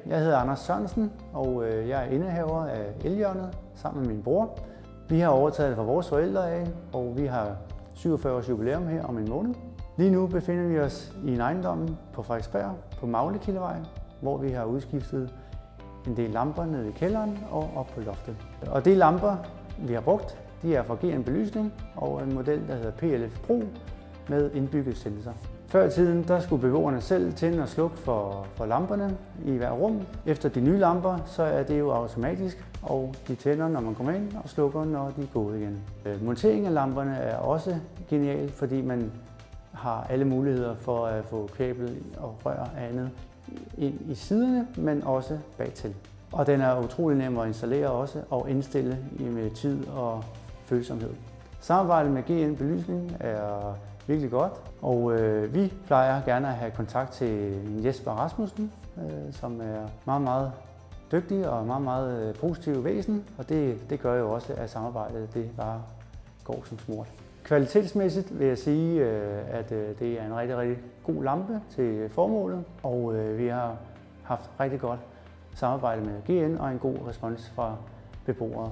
Jeg hedder Anders Sørensen, og jeg er indehaver af Elhjørnet sammen med min bror. Vi har overtaget det fra vores forældre af, og vi har 47 års jubilæum her om en måned. Lige nu befinder vi os i en ejendom på Frederiksberg på Maglekildevej, hvor vi har udskiftet en del lamper nede i kælderen og op på loftet. Og de lamper, vi har brugt, de er fra GN Belysning og en model, der hedder PLF Pro med indbygget sensor. Før i tiden der skulle beboerne selv tænde og slukke for lamperne i hver rum. Efter de nye lamper, så er det jo automatisk, og de tænder, når man kommer ind, og slukker, når de er gået igen. Monteringen af lamperne er også genial, fordi man har alle muligheder for at få kabel og rør og andet ind i siderne, men også bagtil. Og den er utrolig nem at installere også og indstille med tid og følsomhed. Samarbejdet med GN Belysning er virkelig godt, og vi plejer gerne at have kontakt til Jesper Rasmussen, som er meget dygtig og meget positiv væsen, og det gør jo også, at samarbejdet det bare går som smurt. Kvalitetsmæssigt vil jeg sige, at det er en rigtig god lampe til formålet, og vi har haft rigtig godt samarbejde med GN og en god respons fra beboere.